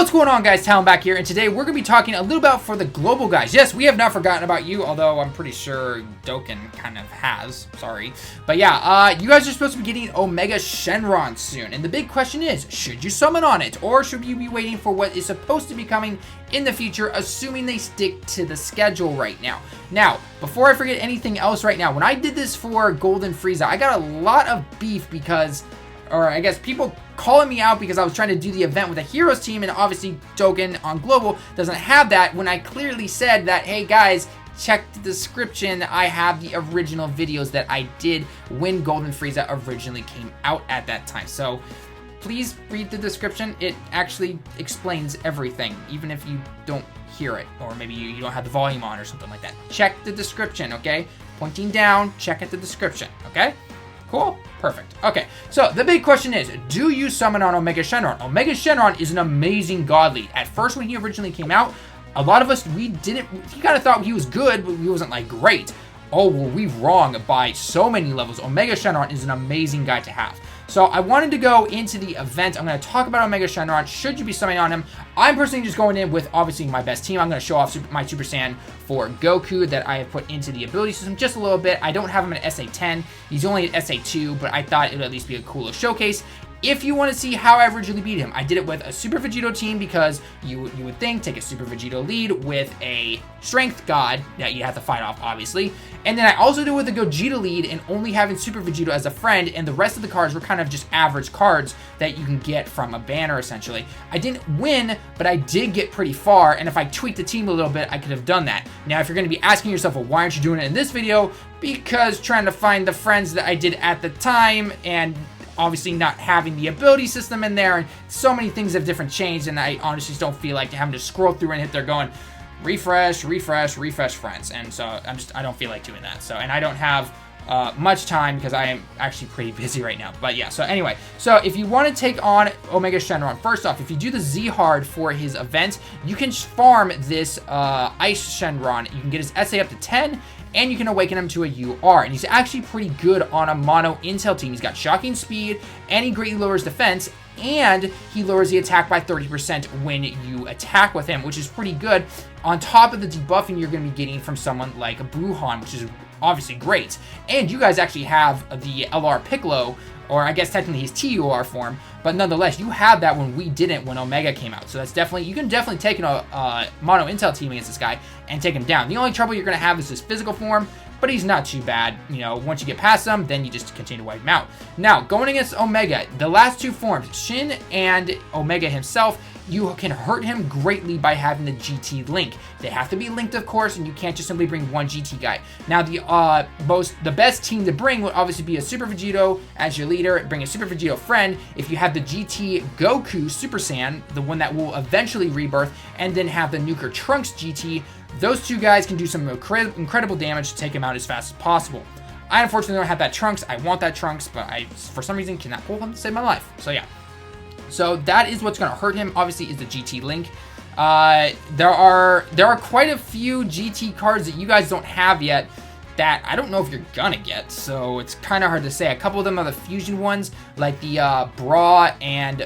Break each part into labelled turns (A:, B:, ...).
A: What's going on, guys? Talon back here, and today we're going to be talking a little about for the global guys. Yes, we have not forgotten about you, although I'm pretty sure Dokkan kind of has. Sorry. But yeah, you guys are supposed to be getting Omega Shenron soon, and the big question is, should you summon on it, or should you be waiting for what is supposed to be coming in the future, assuming they stick to the schedule right now? Now, before I forget anything else right now, when I did this for Golden Frieza, I got a lot of beef because, or I guess people calling me out because I was trying to do the event with a Heroes team, and obviously Dokkan on Global doesn't have that, when I clearly said that, hey guys, check the description, I have the original videos that I did when Golden Frieza originally came out at that time. So please read the description. It actually explains everything, even if you don't hear it, or maybe you don't have the volume on or something like that. Check the description, okay? Pointing down, check at the description, okay? Cool? Perfect. Okay, so the big question is, do you summon on Omega Shenron? Omega Shenron is an amazing god lead. At first, when he originally came out, a lot of us, we kind of thought he was good, but he wasn't like great. Oh, were we wrong by so many levels. Omega Shenron is an amazing guy to have. So I wanted to go into the event. I'm going to talk about Omega Shenron. Should you be summoning on him? I'm personally just going in with obviously my best team. I'm going to show off my Super Saiyan for Goku that I have put into the ability system just a little bit. I don't have him at SA10. He's only at SA2, but I thought it would at least be a cooler showcase. If you want to see how I originally beat him, I did it with a Super Vegito team because you would think take a Super Vegito lead with a Strength God that you have to fight off, obviously. And then I also did it with a Gogeta lead and only having Super Vegito as a friend, and the rest of the cards were kind of just average cards that you can get from a banner, essentially. I didn't win, but I did get pretty far, and if I tweaked the team a little bit, I could have done that. Now, if you're going to be asking yourself, well, why aren't you doing it in this video? Because trying to find the friends that I did at the time, and obviously not having the ability system in there, and so many things have different changed, and I honestly just don't feel like having to scroll through and hit there going refresh friends, and so I don't feel like doing that. So, and I don't have much time because I am actually pretty busy right now. But yeah, so anyway, so if you want to take on Omega Shenron, first off, if you do the Z hard for his event, you can farm this Ice Shenron. You can get his SA up to 10, and you can awaken him to a UR, and he's actually pretty good on a mono intel team. He's got shocking speed, and he greatly lowers defense, and he lowers the attack by 30% when you attack with him, which is pretty good, on top of the debuffing you're going to be getting from someone like a Bruhan, which is obviously great. And you guys actually have the LR Piccolo, or I guess technically his TUR form, but nonetheless, you had that when we didn't when Omega came out. So that's definitely, you can definitely take a mono intel team against this guy and take him down. The only trouble you're going to have is his physical form, but he's not too bad. You know, once you get past him, then you just continue to wipe him out. Now, going against Omega, the last two forms, Shin and Omega himself, you can hurt him greatly by having the GT link. They have to be linked, of course, and you can't just simply bring one GT guy. Now, the best team to bring would obviously be a Super Vegito as your leader. Bring a Super Vegito friend. If you have the GT Goku Super Saiyan, the one that will eventually rebirth, and then have the Nuker Trunks GT, those two guys can do some incredible damage to take him out as fast as possible. I unfortunately don't have that Trunks. I want that Trunks, but I, for some reason, cannot pull him to save my life. So yeah. So that is what's going to hurt him, obviously, is the GT Link. There are quite a few GT cards that you guys don't have yet that I don't know if you're gonna get, so it's kind of hard to say. A couple of them are the fusion ones, like the Bra and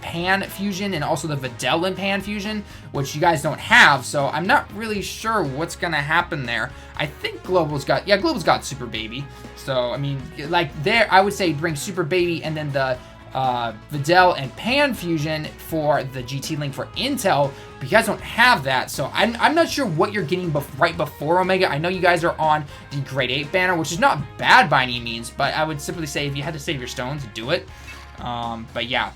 A: Pan fusion, and also the Videl and Pan fusion, which you guys don't have, so I'm not really sure what's gonna happen there. I think Global's got Super Baby, so I mean, like there, I would say bring Super Baby and then the Videl and Pan fusion for the GT Link for Intel, but you guys don't have that, so I'm not sure what you're getting right before Omega. I know you guys are on the Grade 8 banner, which is not bad by any means, but I would simply say if you had to save your stones, do it. But yeah,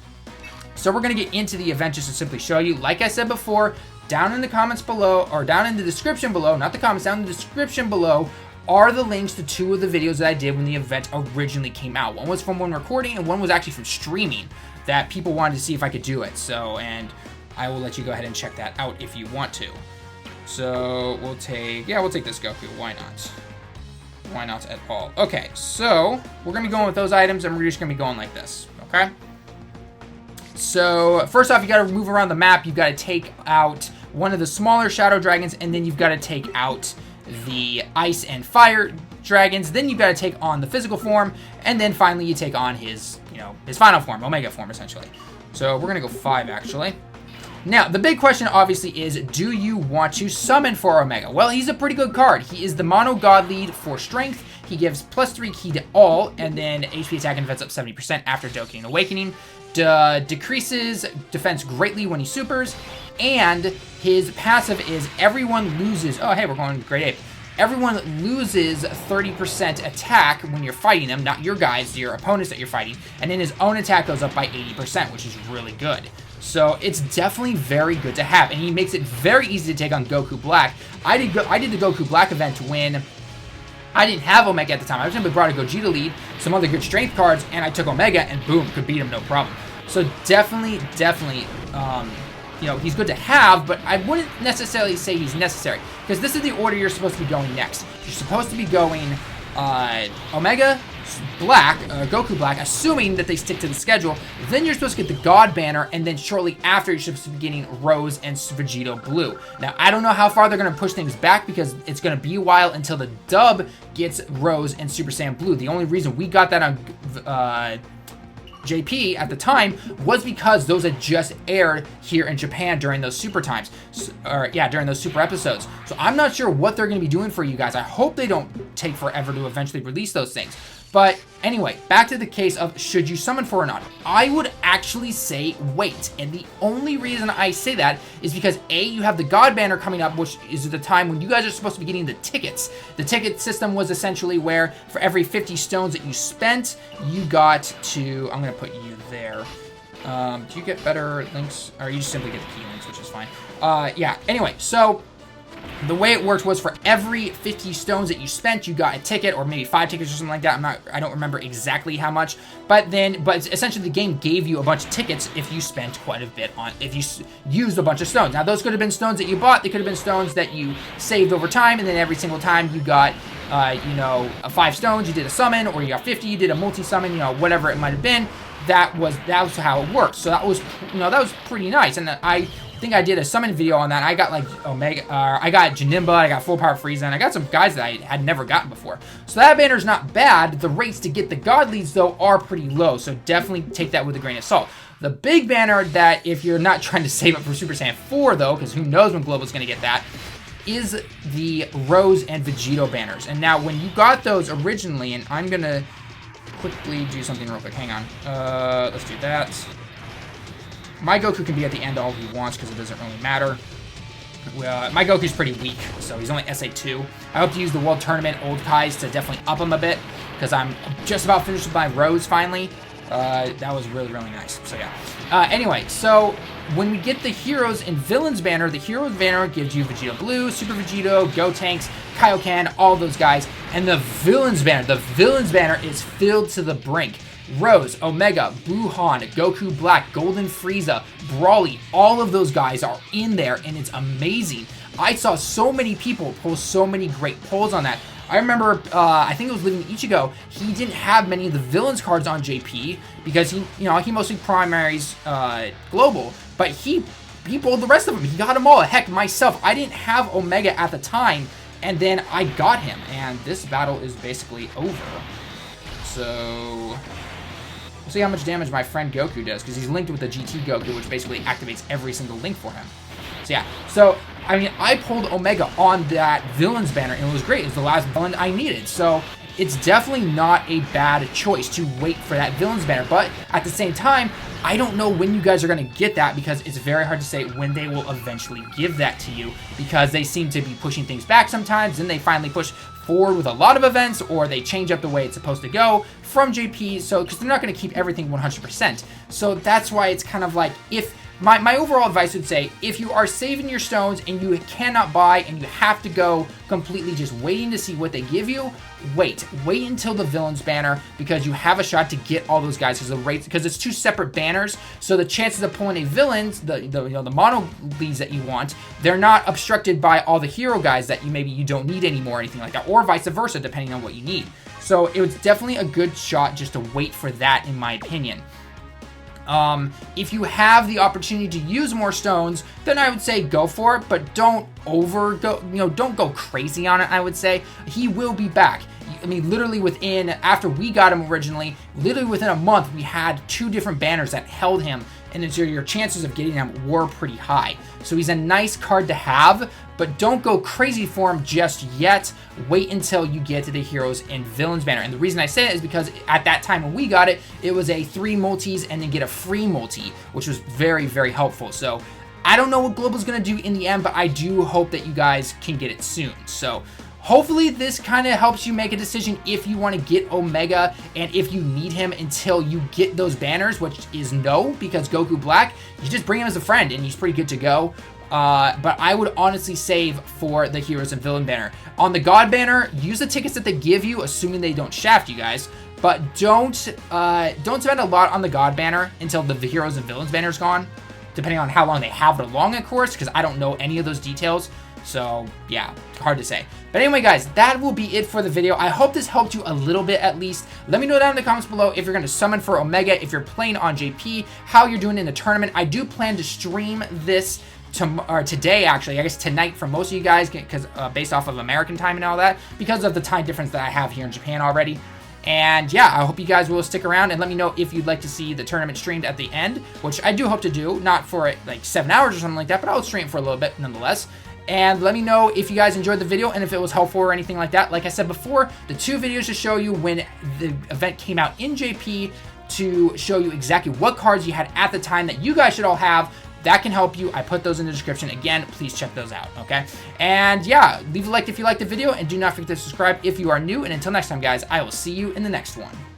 A: so we're going to get into the event just to simply show you. Like I said before, down in the comments below, or down in the description below, not the comments, down in the description below, are the links to two of the videos that I did when the event originally came out. One was from when recording, and one was actually from streaming that people wanted to see if I could do it. So, and I will let you go ahead and check that out if you want to. So we'll take this Goku. Why not? Why not at all? Okay, so we're gonna be going with those items, and we're just gonna be going like this. Okay. So first off, you got to move around the map. You've got to take out one of the smaller Shadow Dragons, and then you've got to take out the Ice and Fire Dragons. Then you've got to take on the physical form, and then finally you take on his, his final form, Omega form, essentially. So we're going to go 5, actually. Now, the big question, obviously, is do you want to summon for Omega? Well, he's a pretty good card. He is the mono god lead for strength. He gives +3 key to all, and then HP attack and defense up 70% after Dokkan and Awakening. Decreases defense greatly when he supers, and his passive is everyone loses. Oh, hey, we're going Great Ape. Everyone loses 30% attack when you're fighting them, not your guys, your opponents that you're fighting, and then his own attack goes up by 80%, which is really good. So it's definitely very good to have, and he makes it very easy to take on Goku Black. I did the Goku Black event when I didn't have Omega at the time. I simply brought a Gogeta lead, some other good strength cards, and I took Omega, and boom, could beat him no problem. So definitely, you know, he's good to have, but I wouldn't necessarily say he's necessary, because this is the order you're supposed to be going next. You're supposed to be going Omega Black, Goku Black, assuming that they stick to the schedule. Then you're supposed to get the God Banner, and then shortly after you're supposed to be getting Rose and Vegito Blue. Now, I don't know how far they're going to push things back, because it's going to be a while until the dub gets Rose and Super Saiyan Blue. The only reason we got that on JP at the time was because those had just aired here in Japan during those super times, during those super episodes. So I'm not sure what they're going to be doing for you guys. I hope they don't take forever to eventually release those things. But anyway, back to the case of should you summon for or not. I would actually say wait. And the only reason I say that is because A, you have the God Banner coming up, which is the time when you guys are supposed to be getting the tickets. The ticket system was essentially where for every 50 stones that you spent, you got to, I'm going to put you there. Do you get better links? Or you just simply get the key links, which is fine. Yeah, anyway, so the way it worked was for every 50 stones that you spent, you got a ticket, or maybe 5 tickets or something like that. I don't remember exactly how much, but essentially the game gave you a bunch of tickets if you spent quite a bit if you used a bunch of stones. Now, those could have been stones that you bought, they could have been stones that you saved over time, and then every single time you got, 5 stones, you did a summon, or you got 50, you did a multi-summon, whatever it might have been. That was how it worked. So that was pretty nice, and I think I did a summon video on that. I got like Omega, I got Janemba, I got Full Power Frieza, and I got some guys that I had never gotten before. So that banner's not bad. The rates to get the God leads though are pretty low, so definitely take that with a grain of salt. The big banner that if you're not trying to save up for Super Saiyan 4 though, because who knows when Global's gonna get that, is the Rose and Vegito banners. And now when you got those originally, and I'm gonna quickly do something real quick, hang on. Let's do that. My Goku can be at the end all he wants because it doesn't really matter. My Goku's pretty weak, so he's only SA2. I hope to use the World Tournament Old Kais to definitely up him a bit, because I'm just about finished with my Rose finally. That was really, really nice. So yeah. Anyway, so when we get the Heroes and Villains banner, the Heroes banner gives you Vegito Blue, Super Vegito, Gotenks, Kaioken, all those guys. And the Villains banner is filled to the brink. Rose, Omega, Buhan, Goku Black, Golden Frieza, Brawly, all of those guys are in there, and it's amazing. I saw so many people post so many great polls on that. I remember, I think it was Living Ichigo, he didn't have many of the Villains cards on JP because he mostly primaries Global, but he pulled the rest of them. He got them all. Heck, myself, I didn't have Omega at the time, and then I got him, and this battle is basically over. So we'll see how much damage my friend Goku does, because he's linked with the GT Goku, which basically activates every single link for him. So yeah, so I mean, I pulled Omega on that Villains banner, and it was great. It was the last villain I needed. So it's definitely not a bad choice to wait for that Villains banner. But at the same time, I don't know when you guys are going to get that, because it's very hard to say when they will eventually give that to you, because they seem to be pushing things back sometimes, and they finally push forward with a lot of events, or they change up the way it's supposed to go from JP, so because they're not going to keep everything 100%. So that's why it's kind of like, if my overall advice would say, if you are saving your stones and you cannot buy and you have to go completely just waiting to see what they give you, wait until the Villains banner, because you have a shot to get all those guys, because it's 2 separate banners, so the chances of pulling a Villains, the mono leads that you want, they're not obstructed by all the hero guys that you don't need anymore or anything like that, or vice versa, depending on what you need. So it was definitely a good shot just to wait for that, in my opinion. If you have the opportunity to use more stones, then I would say go for it, but don't don't go crazy on it, I would say. He will be back. I mean, literally after we got him originally, literally within a month, we had 2 different banners that held him, and so your chances of getting him were pretty high. So he's a nice card to have, but don't go crazy for him just yet. Wait until you get to the Heroes and Villains banner. And the reason I say that is because at that time when we got it, it was a 3 multis and then get a free multi, which was very, very helpful. So I don't know what Global's going to do in the end, but I do hope that you guys can get it soon. So hopefully this kind of helps you make a decision if you want to get Omega and if you need him until you get those banners, which is no, because Goku Black, you just bring him as a friend and he's pretty good to go. But I would honestly save for the Heroes and Villain banner. On the God banner, use the tickets that they give you, assuming they don't shaft you guys. But don't spend a lot on the God banner until the Heroes and Villains banner is gone, depending on how long they have it along, of course, because I don't know any of those details. So, yeah, hard to say. But anyway, guys, that will be it for the video. I hope this helped you a little bit at least. Let me know down in the comments below if you're going to summon for Omega, if you're playing on JP, how you're doing in the tournament. I do plan to stream this today, actually, I guess tonight for most of you guys, because based off of American time and all that, because of the time difference that I have here in Japan already. And yeah, I hope you guys will stick around and let me know if you'd like to see the tournament streamed at the end, which I do hope to do, not for like 7 hours or something like that, but I'll stream for a little bit nonetheless. And let me know if you guys enjoyed the video and if it was helpful or anything like that. Like I said before, the 2 videos to show you when the event came out in JP to show you exactly what cards you had at the time that you guys should all have. That can help you. I put those in the description. Again, please check those out, okay? And yeah, leave a like if you liked the video, and do not forget to subscribe if you are new. And until next time, guys, I will see you in the next one.